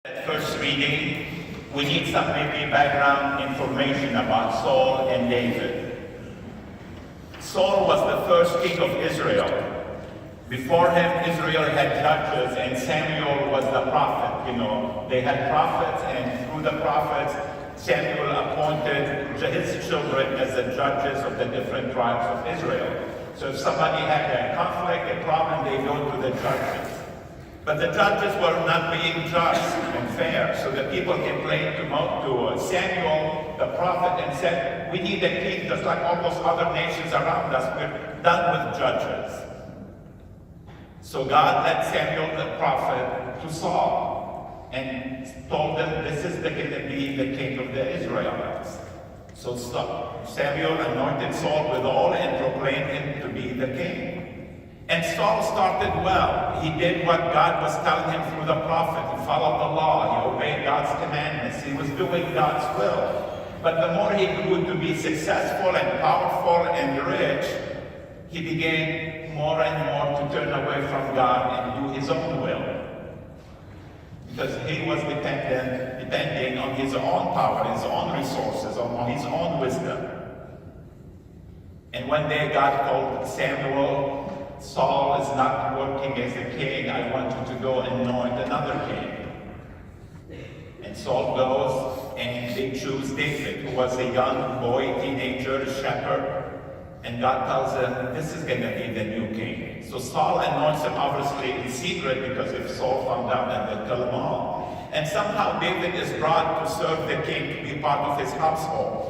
At first reading, we need some maybe background information about Saul and David. Saul was the first king of Israel. Before him, Israel had judges, and Samuel was the prophet. They had prophets, and through the prophets, Samuel appointed his children as the judges of the different tribes of Israel. So if somebody had a conflict, a problem, they go to the judges. But the judges were not being just and fair, so the people complained to Samuel, the prophet, and said, we need a king just like all those other nations around us. We're done with judges. So God led Samuel, the prophet, to Saul and told him, this is going to be the king of the Israelites. So Samuel anointed Saul with oil and proclaimed him to be the king. And Saul started well. He did what God was telling him through the prophet. He followed the law. He obeyed God's commandments. He was doing God's will. But the more he grew to be successful and powerful and rich, he began more and more to turn away from God and do his own will. Because he was depending on his own power, his own resources, on his own wisdom. And one day God told Samuel, Saul is not working as a king. I want you to go and anoint another king. And Saul goes and they choose David, who was a young boy, teenager, shepherd. And God tells him, this is going to be the new king. So Saul anoints him obviously in secret, because if Saul found out, then they'll kill him all. And somehow David is brought to serve the king, to be part of his household.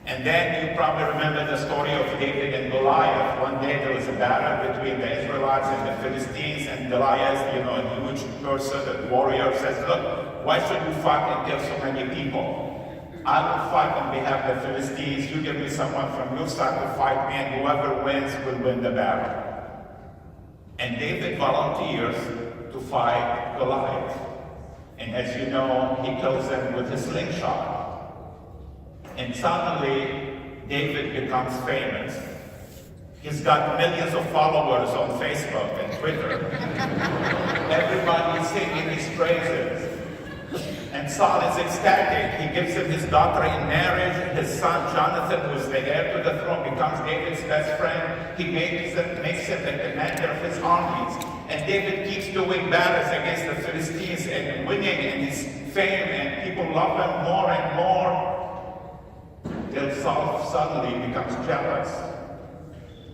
And then you probably remember the story of David and Goliath. One day there was a battle between the Israelites and the Philistines, and Goliath, a huge person, a warrior, says, look, why should we fight and kill so many people? I will fight on behalf of the Philistines. You give me someone from your side to fight me, and whoever wins will win the battle. And David volunteers to fight Goliath. And as you know, he kills him with his slingshot. And suddenly, David becomes famous. He's got millions of followers on Facebook and Twitter. Everybody's singing his praises. And Saul is ecstatic. He gives him his daughter in marriage. His son Jonathan, who is the heir to the throne, becomes David's best friend. He makes him the commander of his armies. And David keeps doing battles against the Philistines and winning in his fame, and people love him more and more. Till Saul suddenly becomes jealous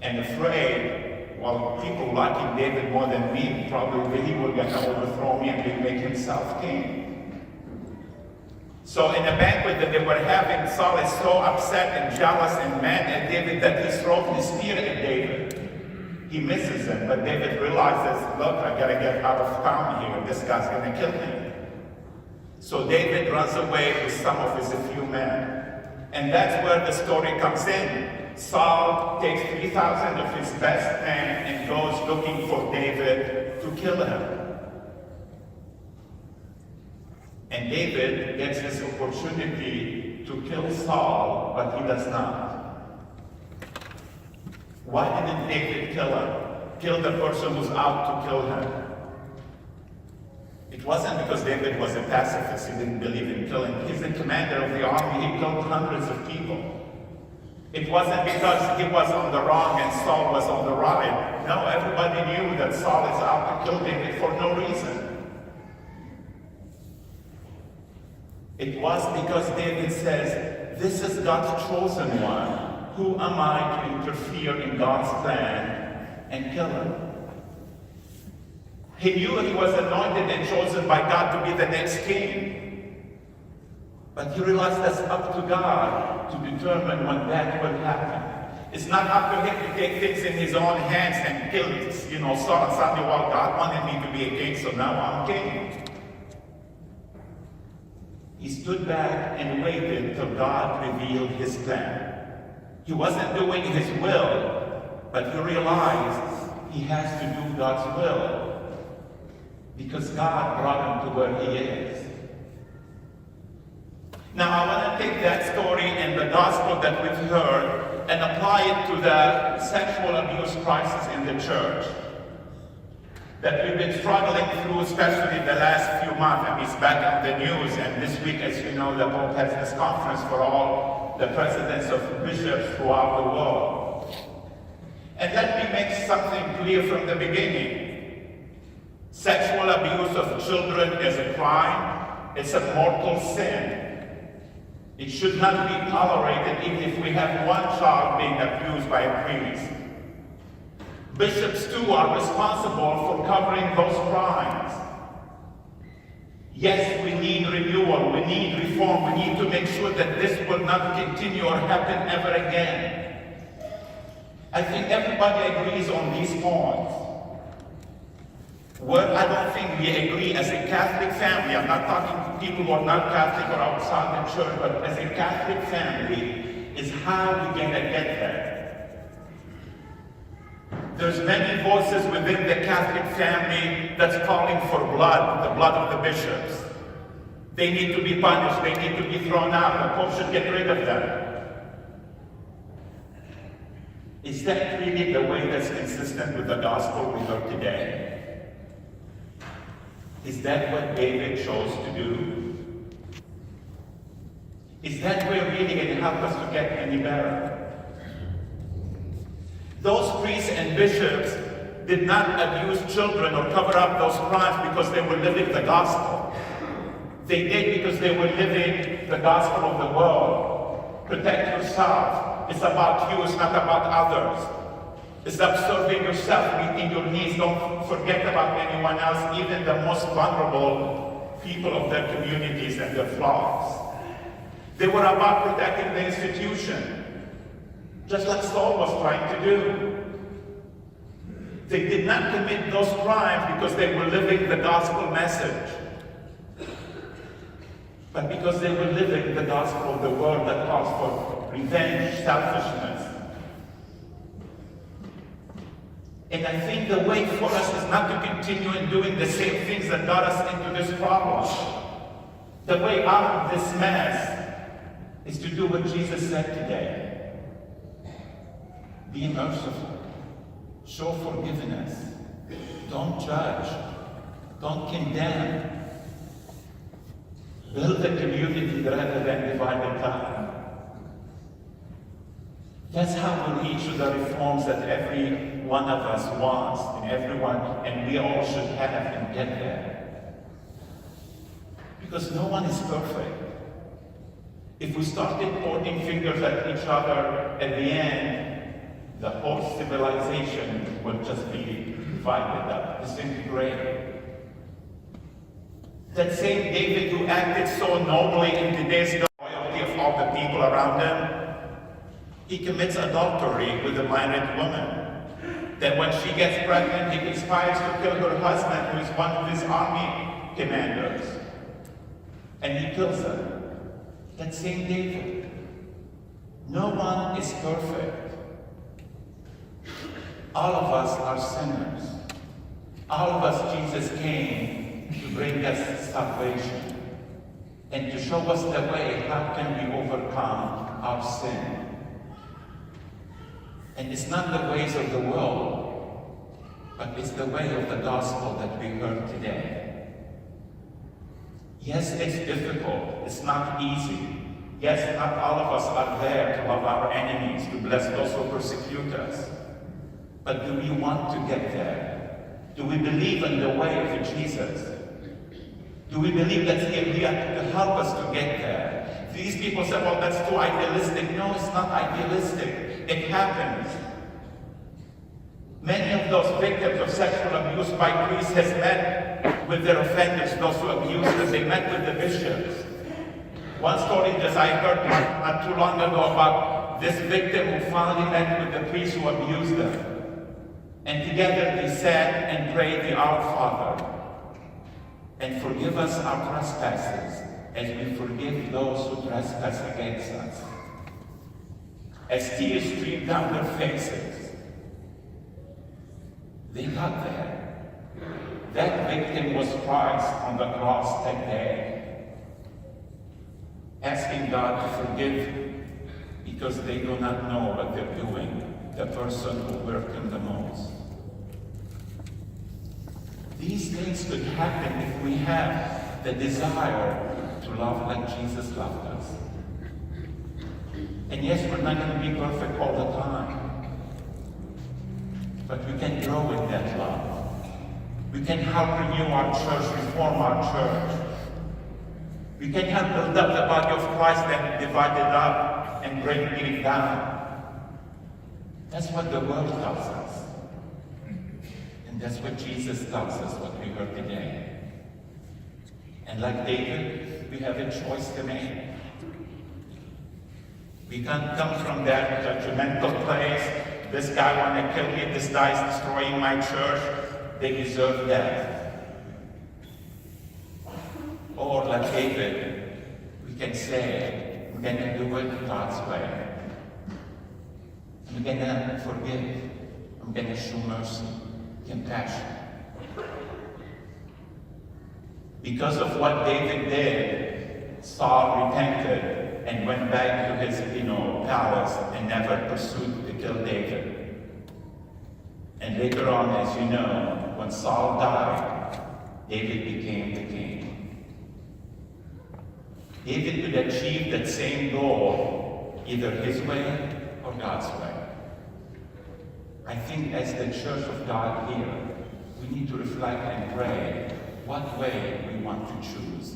and afraid. Well, people liking David more than me, probably he will get to overthrow me and make himself king. So in a banquet that they were having, Saul is so upset and jealous and mad at David that he throws his spear at David. He misses him, but David realizes, look, I gotta get out of town here. This guy's gonna kill me. So David runs away with some of his few men. And that's where the story comes in. Saul takes 3,000 of his best men and goes looking for David to kill him. And David gets this opportunity to kill Saul, but he does not. Why didn't David kill him? Kill the person who's out to kill him? It wasn't because David was a pacifist. He didn't believe in killing. He's the commander of the army. He killed hundreds of people. It wasn't because he was on the wrong and Saul was on the right. No, everybody knew that Saul is out to kill David for no reason. It was because David says, this is God's chosen one. Who am I to interfere in God's plan and kill him? He knew he was anointed and chosen by God to be the next king. But he realized that's up to God to determine when that will happen. It's not up to him to take things in his own hands and kill, Saul and suddenly, well, God wanted me to be a king, so now I'm king. He stood back and waited till God revealed his plan. He wasn't doing his will, but he realized he has to do God's will. Because God brought him to where he is. Now I want to take that story and the gospel that we've heard and apply it to the sexual abuse crisis in the church. that we've been struggling through, especially the last few months. And it's back on the news, and this week, as you know, the Pope has this conference for all the presidents of bishops throughout the world. And let me make something clear from the beginning. Sexual abuse of children is a crime. It's a mortal sin. It should not be tolerated even if we have one child being abused by a priest. Bishops too are responsible for covering those crimes. Yes, we need renewal, we need reform, we need to make sure that this will not continue or happen ever again. I think everybody agrees on these points. Well, I don't think we agree as a Catholic family. I'm not talking to people who are not Catholic or outside the church, but as a Catholic family, is how we're going to get there. There's many voices within the Catholic family that's calling for blood, the blood of the bishops. They need to be punished, they need to be thrown out, the Pope should get rid of them. Is that really the way that's consistent with the gospel we heard today? Is that what David chose to do? Is that way really going to help us to get any better? Those priests and bishops did not abuse children or cover up those crimes because they were living the gospel. They did because they were living the gospel of the world. Protect yourself. It's about you, it's not about others. It's about serving yourself, meeting your needs. Don't forget about anyone else, even the most vulnerable people of their communities and their flocks. They were about protecting the institution, just like Saul was trying to do. They did not commit those crimes because they were living the gospel message, but because they were living the gospel of the world that calls for revenge, selfishness. And I think the way for us is not to continue in doing the same things that got us into this problem. The way out of this mess is to do what Jesus said today. Be merciful. Show forgiveness. Don't judge. Don't condemn. Build a community rather than divide and conquer. That's how we'll reach the reforms that every one of us wants, and we all should have and get there. Because no one is perfect. If we started pointing fingers at each other, at the end, the whole civilization will just be divided up, disintegrated. That same David who acted so nobly in today's loyalty of all the people around him, he commits adultery with a married woman. Then when she gets pregnant, he conspires to kill her husband, who is one of his army commanders. And he kills her. That same David. No one is perfect. All of us are sinners. All of us, Jesus came to bring us salvation and to show us the way how can we overcome our sin. And it's not the ways of the world, but it's the way of the gospel that we heard today. Yes, it's difficult. It's not easy. Yes, not all of us are there to love our enemies, to bless those who persecute us. But do we want to get there? Do we believe in the way of Jesus? Do we believe that He will to help us to get there? These people say, well, that's too idealistic. No, it's not idealistic. It happens. Many of those victims of sexual abuse by priests has met with their offenders, those who abused them. They met with the bishops. One story that I heard not too long ago about this victim who finally met with the priest who abused them. And together they sat and prayed the Our Father. And forgive us our trespasses as we forgive those who trespass against us. As tears streamed down their faces, they got there. That victim was Christ on the cross that day, asking God to forgive because they do not know what they're doing, the person who hurt him the most. These things could happen if we have the desire to love like Jesus loved us. And yes, we're not going to be perfect all the time, but we can grow in that love. We can help renew our church, reform our church. We can help build up the body of Christ that divided up and break it down. That's what the world tells us. And that's what Jesus tells us, what we heard today. And like David, we have a choice to make. We can't come from that judgmental place. This guy wants to kill me, this guy is destroying my church. They deserve death. Or like David, we can say, we're going to do it God's way. I'm going to forgive. I'm going to show mercy, compassion. Because of what David did, Saul repented and went back to his palace and never pursued to kill David. And later on, as you know, when Saul died, David became the king. David could achieve that same goal, either his way or God's way. I think as the Church of God here, we need to reflect and pray what way we want to choose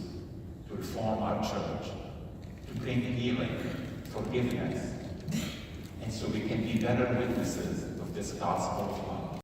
to reform our church, to bring healing, forgiveness, and so we can be better witnesses of this gospel of life.